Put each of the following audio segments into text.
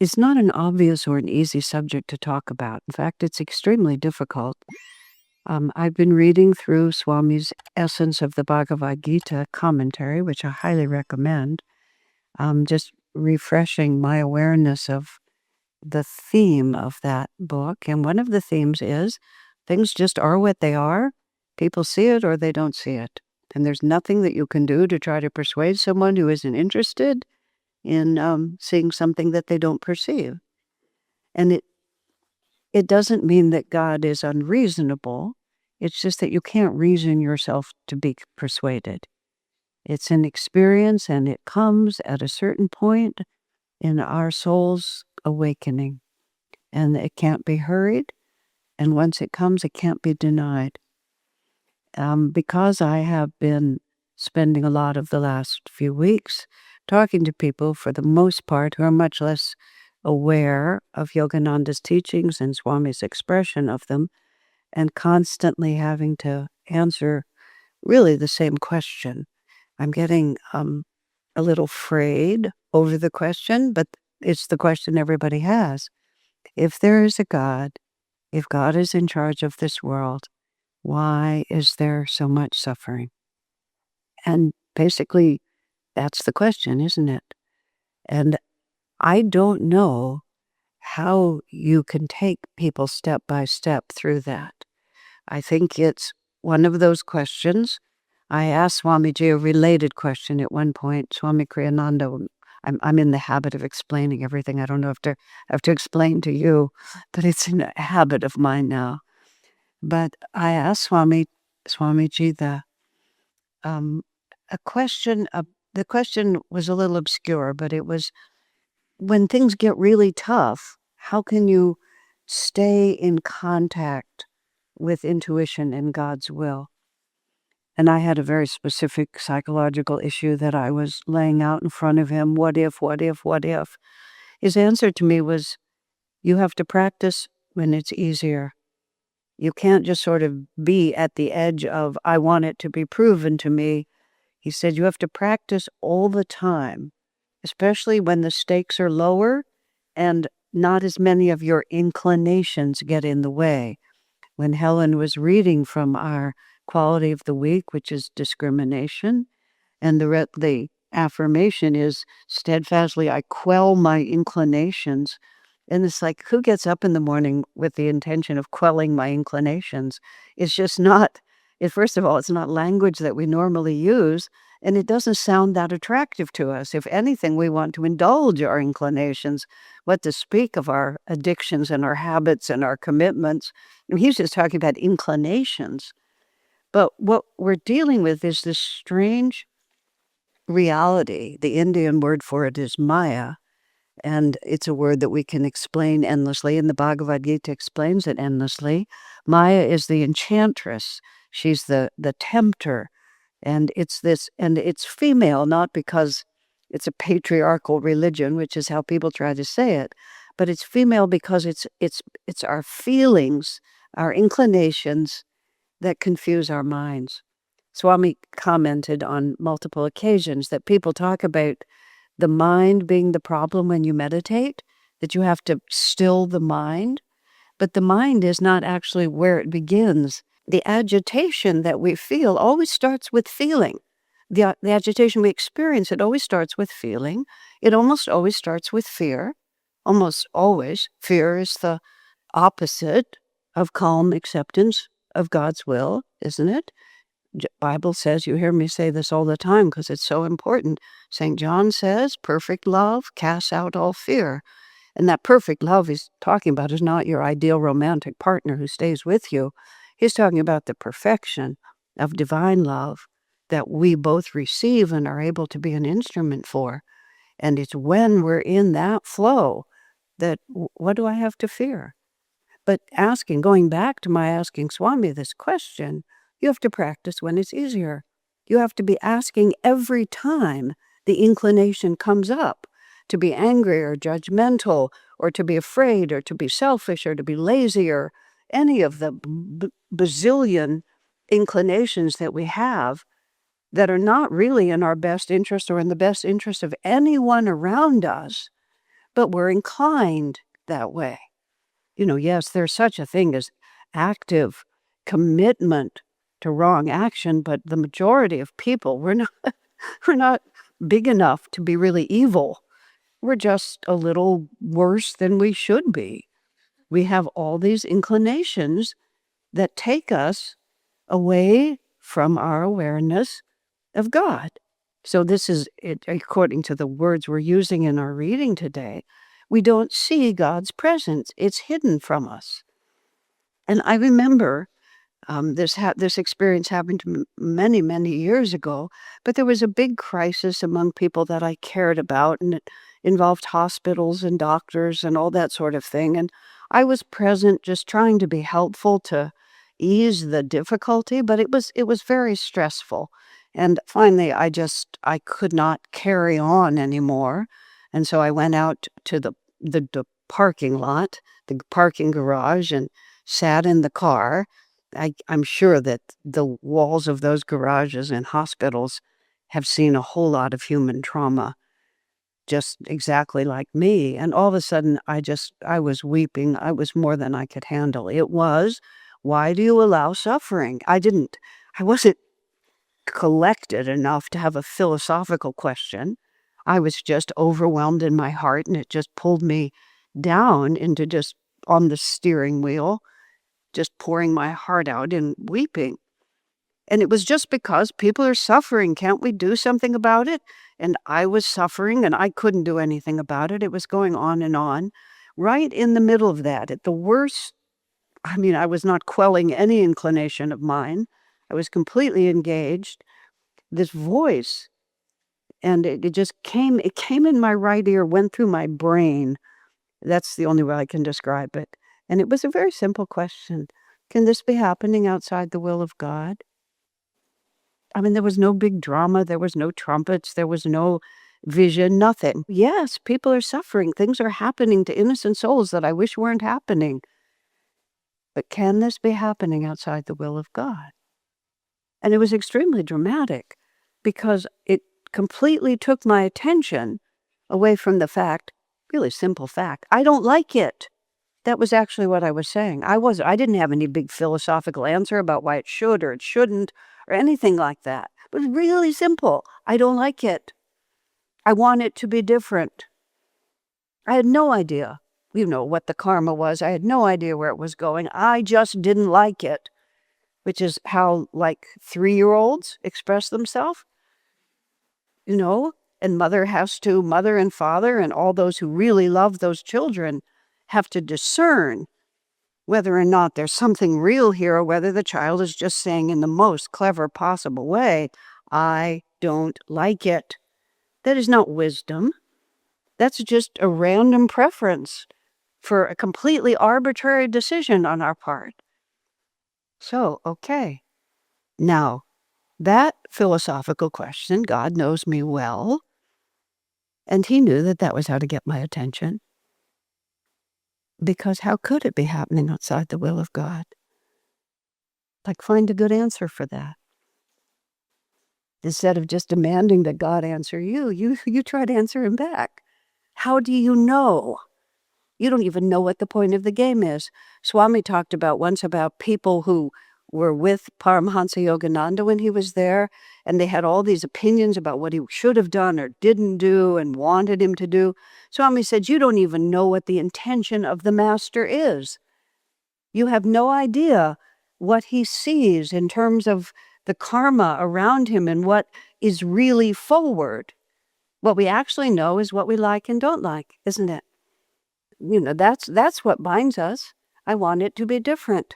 It's not an obvious or an easy subject to talk about. In fact, it's extremely difficult. I've been reading through Swami's Essence of the Bhagavad Gita commentary, which I highly recommend, just refreshing my awareness of the theme of that book. And one of the themes is things just are what they are. People see it or they don't see it. And there's nothing that you can do to try to persuade someone who isn't interested in seeing something that they don't perceive. And it doesn't mean that God is unreasonable. It's just that you can't reason yourself to be persuaded. It's an experience, and it comes at a certain point in our soul's awakening. And it can't be hurried. And once it comes, it can't be denied. Because I have been spending a lot of the last few weeks talking to people, for the most part, who are much less aware of Yogananda's teachings and Swami's expression of them, and constantly having to answer really the same question. I'm getting a little frayed over the question, but it's the question everybody has. If there is a God, if God is in charge of this world, why is there so much suffering? And basically, that's the question, isn't it? And I don't know how you can take people step by step through that. I think it's one of those questions. I asked Swamiji a related question at one point. Swami Kriyananda, I'm in the habit of explaining everything. I don't know if to have to explain to you, but it's a habit of mine now. But I asked Swamiji a question. The question was a little obscure, but it was, when things get really tough, how can you stay in contact with intuition and God's will? And I had a very specific psychological issue that I was laying out in front of him. What if, what if, what if? His answer to me was, you have to practice when it's easier. You can't just sort of be at the edge of, I want it to be proven to me. He said, you have to practice all the time, especially when the stakes are lower and not as many of your inclinations get in the way. When Helen was reading from our quality of the week, which is discrimination, and the affirmation is, steadfastly I quell my inclinations. And it's like, who gets up in the morning with the intention of quelling my inclinations? It's just not, first of all, it's not language that we normally use, and it doesn't sound that attractive to us. If anything, we want to indulge our inclinations, what to speak of our addictions and our habits and our commitments. And he's just talking about inclinations. But what we're dealing with is this strange reality. The Indian word for it is Maya, and it's a word that we can explain endlessly, and the Bhagavad Gita explains it endlessly. Maya is the enchantress. She's the tempter, and it's female, not because it's a patriarchal religion, which is how people try to say it, but it's female because it's our feelings, our inclinations that confuse our minds. Swami commented on multiple occasions that people talk about the mind being the problem when you meditate, that you have to still the mind, but the mind is not actually where it begins. The agitation that we feel always starts with feeling. The agitation we experience, it always starts with feeling. It almost always starts with fear. Almost always. Fear is the opposite of calm acceptance of God's will, isn't it? Bible says, you hear me say this all the time because it's so important. St. John says, perfect love casts out all fear. And that perfect love he's talking about is not your ideal romantic partner who stays with you. He's talking about the perfection of divine love that we both receive and are able to be an instrument for. And it's when we're in that flow that, what do I have to fear? But going back to my asking Swami this question, you have to practice when it's easier. You have to be asking every time the inclination comes up to be angry or judgmental or to be afraid or to be selfish or to be lazy or any of the bazillion inclinations that we have that are not really in our best interest or in the best interest of anyone around us. but we're inclined that way. Yes, there's such a thing as active commitment to wrong action, but the majority of people, we're not we're not big enough to be really evil. We're just a little worse than we should be. We have all these inclinations that take us away from our awareness of God. So this is it, according to the words we're using in our reading today. We don't see God's presence. It's hidden from us. And I remember this experience happened to many, many years ago, but there was a big crisis among people that I cared about, and it involved hospitals and doctors and all that sort of thing. And I was present, just trying to be helpful to ease the difficulty, but it was very stressful. And finally, I could not carry on anymore, and so I went out to the parking lot, the parking garage, and sat in the car. I'm sure that the walls of those garages and hospitals have seen a whole lot of human trauma, just exactly like me. And all of a sudden, I was weeping. I was more than I could handle. It was, why do you allow suffering? I wasn't collected enough to have a philosophical question. I was just overwhelmed in my heart, and it just pulled me down into just on the steering wheel, just pouring my heart out and weeping. And it was just because people are suffering. Can't we do something about it? And I was suffering and I couldn't do anything about it. It was going on and on. Right in the middle of that, at the worst, I was not quelling any inclination of mine. I was completely engaged. This voice, and it came in my right ear, went through my brain. That's the only way I can describe it. And it was a very simple question. Can this be happening outside the will of God? There was no big drama, there was no trumpets, there was no vision, nothing. Yes, people are suffering, things are happening to innocent souls that I wish weren't happening. But can this be happening outside the will of God? And it was extremely dramatic because it completely took my attention away from the fact, really simple fact, I don't like it. That was actually what I was saying. I didn't have any big philosophical answer about why it should or it shouldn't or anything like that. It was really simple. I don't like it. I want it to be different. I had no idea, what the karma was. I had no idea where it was going. I just didn't like it, which is how, like, 3-year-olds express themselves, and mother and father and all those who really love those children have to discern whether or not there's something real here or whether the child is just saying in the most clever possible way, I don't like it. That is not wisdom. That's just a random preference for a completely arbitrary decision on our part. So, okay. Now, that philosophical question, God knows me well, and he knew that that was how to get my attention. Because how could it be happening outside the will of God? Like, find a good answer for that. Instead of just demanding that God answer you, you try to answer him back. How do you know? You don't even know what the point of the game is. Swami talked about once about people who were with Paramahansa Yogananda when he was there, and they had all these opinions about what he should have done or didn't do and wanted him to do. Swami said, you don't even know what the intention of the master is. You have no idea what he sees in terms of the karma around him and what is really forward. What we actually know is what we like and don't like, isn't it? That's what binds us. I want it to be different.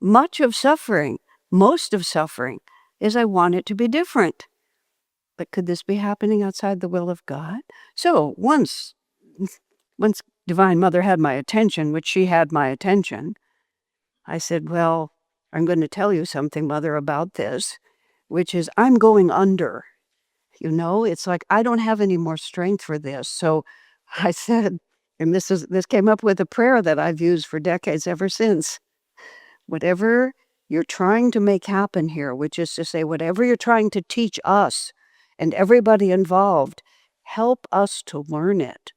Most of suffering is I want it to be different. But could this be happening outside the will of God? So once Divine Mother had my attention, which she had my attention, I said, well, I'm going to tell you something, Mother, about this, which is I'm going under. It's like I don't have any more strength for this. So I said, and this came up with a prayer that I've used for decades ever since. Whatever you're trying to make happen here, which is to say, whatever you're trying to teach us and everybody involved, help us to learn it.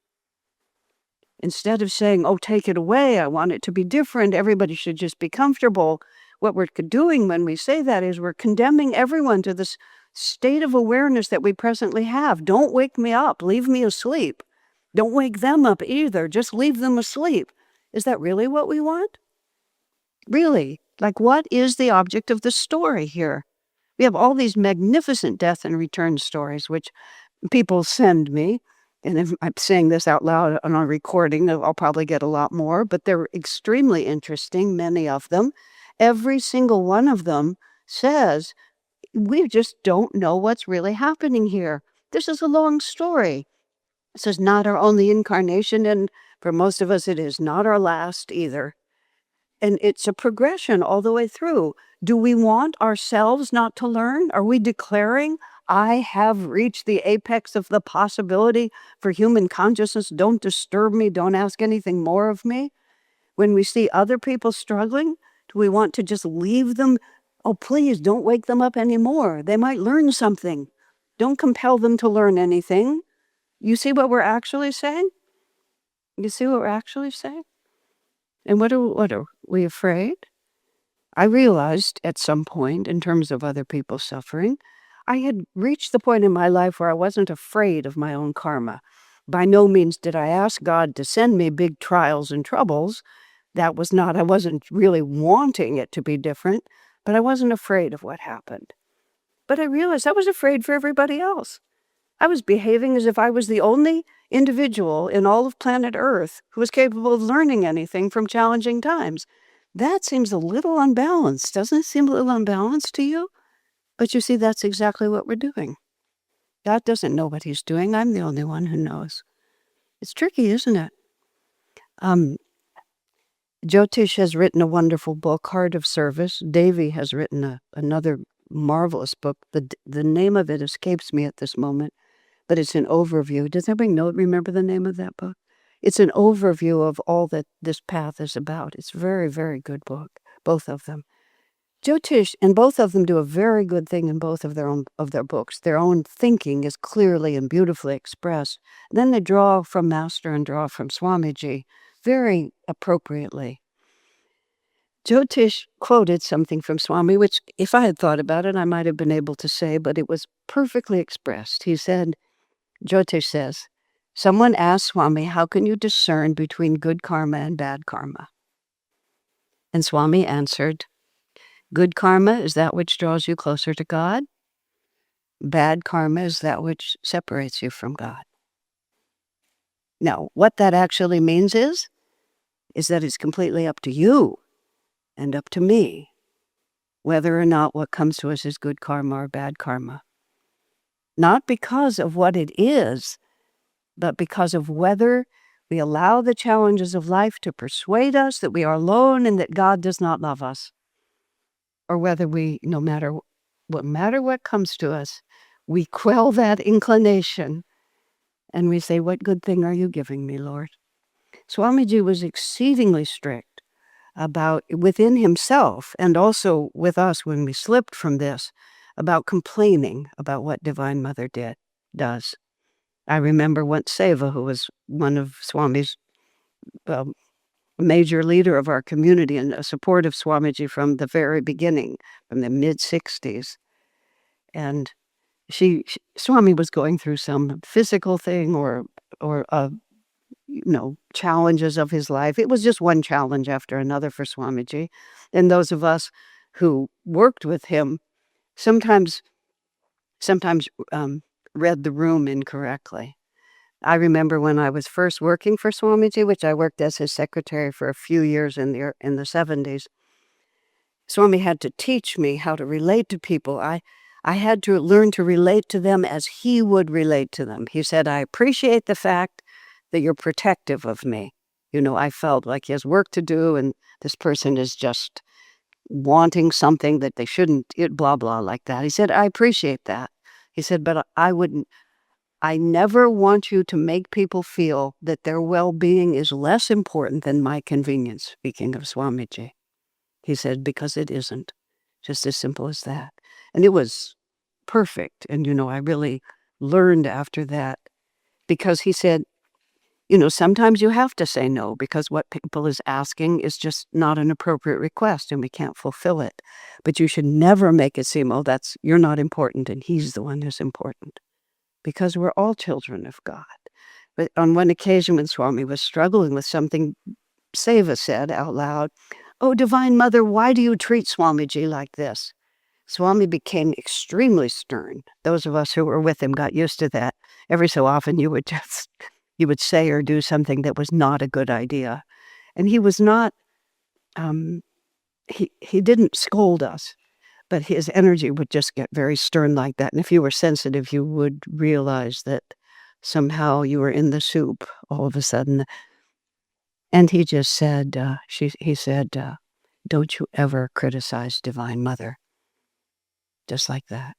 Instead of saying, oh, take it away, I want it to be different, everybody should just be comfortable, what we're doing when we say that is we're condemning everyone to this state of awareness that we presently have. Don't wake me up, leave me asleep. Don't wake them up either, just leave them asleep. Is that really what we want? Really? Like, what is the object of the story here? We have all these magnificent death and return stories, which people send me. And if I'm saying this out loud on a recording, I'll probably get a lot more, but they're extremely interesting, many of them. Every single one of them says, we just don't know what's really happening here. This is a long story. This is not our only incarnation, and for most of us, it is not our last either. And it's a progression all the way through. Do we want ourselves not to learn? Are we declaring, I have reached the apex of the possibility for human consciousness? Don't disturb me. Don't ask anything more of me. When we see other people struggling, do we want to just leave them? Oh, please don't wake them up anymore. They might learn something. Don't compel them to learn anything. You see what we're actually saying? You see what we're actually saying? And what are we afraid? I realized at some point, in terms of other people's suffering, I had reached the point in my life where I wasn't afraid of my own karma. By no means did I ask God to send me big trials and troubles. I wasn't really wanting it to be different, but I wasn't afraid of what happened. But I realized I was afraid for everybody else. I was behaving as if I was the only individual in all of planet Earth who was capable of learning anything from challenging times. That seems a little unbalanced. Doesn't it seem a little unbalanced to you? But you see, that's exactly what we're doing. God doesn't know what he's doing. I'm the only one who knows. It's tricky, isn't it? Jyotish has written a wonderful book, Heart of Service. Devi has written another marvelous book. The name of it escapes me at this moment, but it's an overview. Does anybody remember the name of that book? It's an overview of all that this path is about. It's a very, very good book, both of them. Jyotish and both of them do a very good thing in both of their books. Their own thinking is clearly and beautifully expressed. Then they draw from Master and draw from Swamiji very appropriately. Jyotish quoted something from Swami, which if I had thought about it, I might have been able to say, but it was perfectly expressed. He said, Jyotish says, someone asked Swami, how can you discern between good karma and bad karma? And Swami answered, good karma is that which draws you closer to God. Bad karma is that which separates you from God. Now, what that actually means is that it's completely up to you and up to me whether or not what comes to us is good karma or bad karma. Not because of what it is, but because of whether we allow the challenges of life to persuade us that we are alone and that God does not love us. Or whether we, no matter what comes to us, we quell that inclination and we say, what good thing are you giving me, Lord? Swamiji was exceedingly strict about, within himself and also with us when we slipped from this, about complaining about what Divine Mother does. I remember once Seva, who was one of Swami's major leader of our community and a support of Swamiji from the very beginning, from the mid-60s. And Swami was going through some physical thing or challenges of his life. It was just one challenge after another for Swamiji. And those of us who worked with him sometimes read the room incorrectly. I remember when I was first working for Swamiji, which I worked as his secretary for a few years in the 70s, Swami had to teach me how to relate to people. I had to learn to relate to them as he would relate to them. He said, I appreciate the fact that you're protective of me. I felt like he has work to do and this person is just wanting something that they shouldn't, blah, blah, like that. He said, I appreciate that. He said, but I never want you to make people feel that their well-being is less important than my convenience, speaking of Swamiji. He said, because it isn't. Just as simple as that. And it was perfect. And, I really learned after that because he said, Sometimes you have to say no because what people is asking is just not an appropriate request and we can't fulfill it. But you should never make it seem, oh, you're not important and he's the one who's important, because we're all children of God. But on one occasion when Swami was struggling with something, Seva said out loud, "Oh, Divine Mother, why do you treat Swamiji like this?" Swami became extremely stern. Those of us who were with him got used to that. Every so often you would say or do something that was not a good idea. And he was not, um, he didn't scold us, but his energy would just get very stern like that. And if you were sensitive, you would realize that somehow you were in the soup all of a sudden. And he just said, he said, "Don't you ever criticize Divine Mother." Just like that.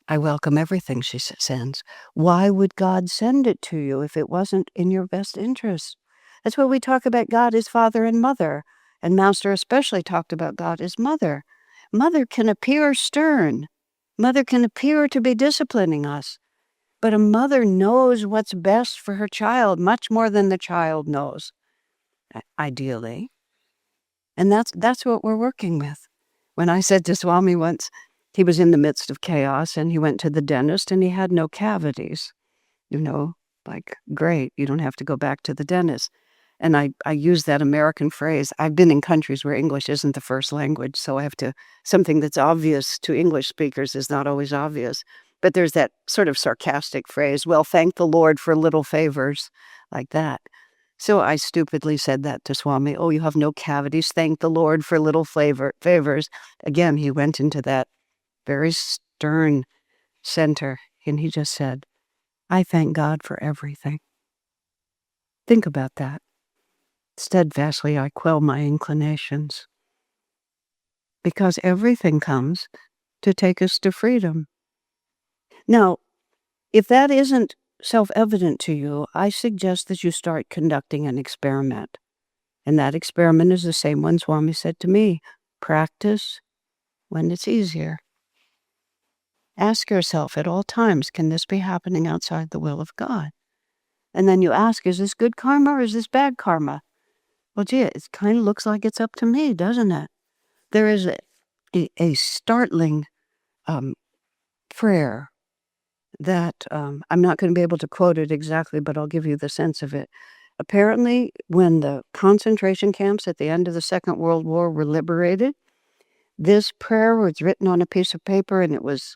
"I welcome everything she sends. Why would God send it to you if it wasn't in your best interest?" That's why we talk about God as Father and Mother, and Master especially talked about God as Mother. Mother can appear stern. Mother can appear to be disciplining us, but a mother knows what's best for her child much more than the child knows, ideally. And that's what we're working with. When I said to Swami once, he was in the midst of chaos and he went to the dentist and he had no cavities. Like, great, you don't have to go back to the dentist. And I use that American phrase. I've been in countries where English isn't the first language, so I have to, something that's obvious to English speakers is not always obvious. But there's that sort of sarcastic phrase, well, thank the Lord for little favors, like that. So I stupidly said that to Swami. "Oh, you have no cavities. Thank the Lord for little favors." Again, he went into that very stern center and he just said, "I thank God for everything." Think about that. "Steadfastly I quell my inclinations." Because everything comes to take us to freedom. Now, if that isn't self-evident to you, I suggest that you start conducting an experiment. And that experiment is the same one Swami said to me. Practice when it's easier. Ask yourself at all times, can this be happening outside the will of God? And then you ask, is this good karma or is this bad karma? Well, gee, it kind of looks like it's up to me, doesn't it? There is a startling prayer that I'm not going to be able to quote it exactly, but I'll give you the sense of it. Apparently, when the concentration camps at the end of the Second World War were liberated, this prayer was written on a piece of paper and it was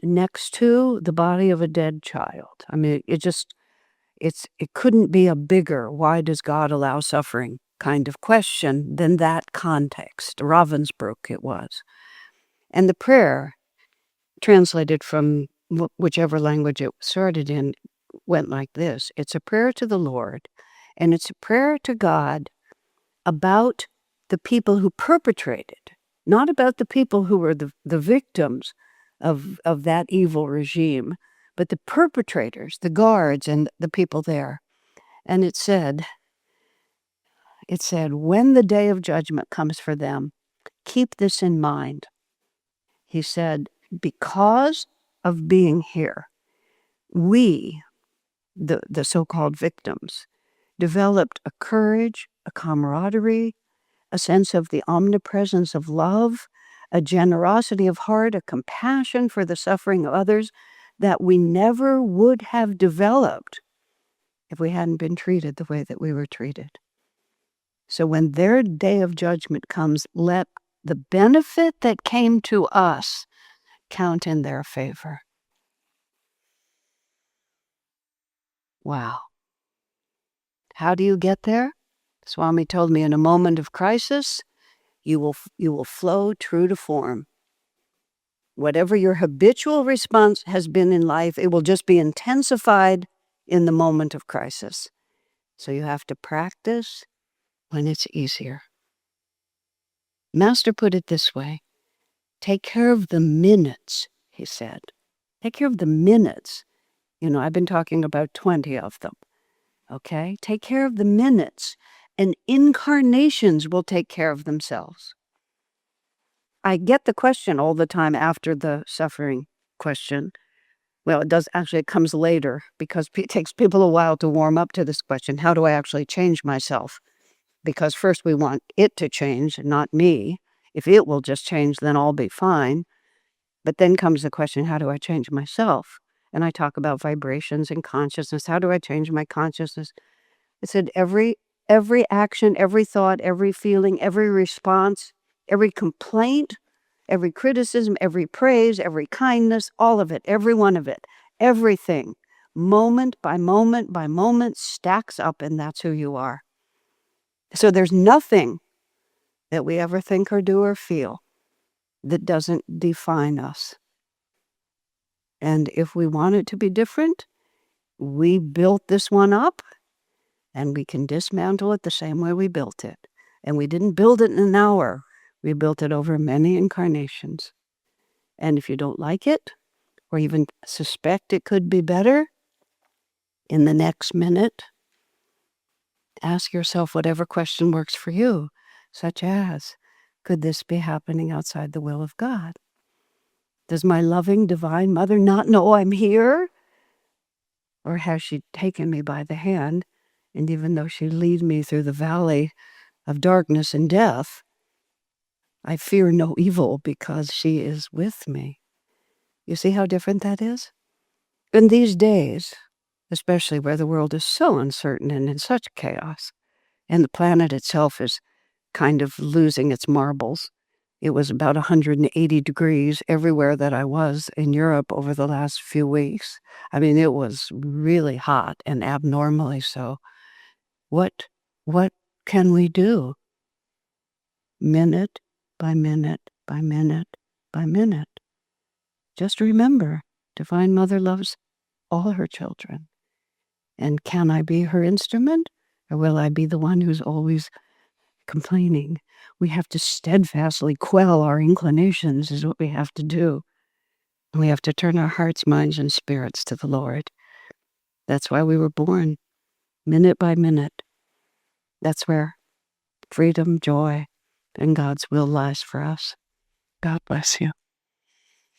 next to the body of a dead child. I mean, it couldn't be a bigger, why does God allow suffering kind of question than that context. Ravensbrück it was. And the prayer, translated from whichever language it started in, went like this. It's a prayer to the Lord, and it's a prayer to God about the people who perpetrated, not about the people who were the victims of that evil regime, but the perpetrators, the guards and the people there. And it said, when the day of judgment comes for them, keep this in mind. He said, because of being here, we, the so-called victims, developed a courage, a camaraderie, a sense of the omnipresence of love, a generosity of heart, a compassion for the suffering of others that we never would have developed if we hadn't been treated the way that we were treated. So when their day of judgment comes, let the benefit that came to us count in their favor. Wow. How do you get there? Swami told me, in a moment of crisis, you will flow true to form. Whatever your habitual response has been in life, it will just be intensified in the moment of crisis. So you have to practice when it's easier. Master put it this way, take care of the minutes, he said. Take care of the minutes. I've been talking about 20 of them. Okay? Take care of the minutes, and incarnations will take care of themselves. I get the question all the time after the suffering question, Well, it does actually, it comes later because it takes people a while to warm up to this question. How do I actually change myself? Because first we want it to change, not me. If it will just change, then I'll be fine. But then comes the question, how do I change myself? And I talk about vibrations and consciousness. How do I change my consciousness? I said every action, every thought, every feeling, every response, every complaint, every criticism, every praise, every kindness, all of it, every one of it, everything, moment by moment by moment stacks up, and that's who you are. So there's nothing that we ever think or do or feel that doesn't define us. And if we want it to be different, we built this one up, and we can dismantle it the same way we built it. And we didn't build it in an hour. We built it over many incarnations. And if you don't like it, or even suspect it could be better, in the next minute, ask yourself whatever question works for you, such as, could this be happening outside the will of God? Does my loving divine mother not know I'm here? Or has she taken me by the hand, and even though she leads me through the valley of darkness and death, I fear no evil because she is with me? You see how different that is? In these days, especially where the world is so uncertain and in such chaos, and the planet itself is kind of losing its marbles. It was about 180 degrees everywhere that I was in Europe over the last few weeks. I mean, it was really hot and abnormally so. What can we do? Minute by minute by minute by minute. Just remember, Divine Mother loves all her children. And can I be her instrument? Or will I be the one who's always complaining? We have to steadfastly quell our inclinations is what we have to do. We have to turn our hearts, minds, and spirits to the Lord. That's why we were born, minute by minute. That's where freedom, joy, and God's will lies for us. God bless you.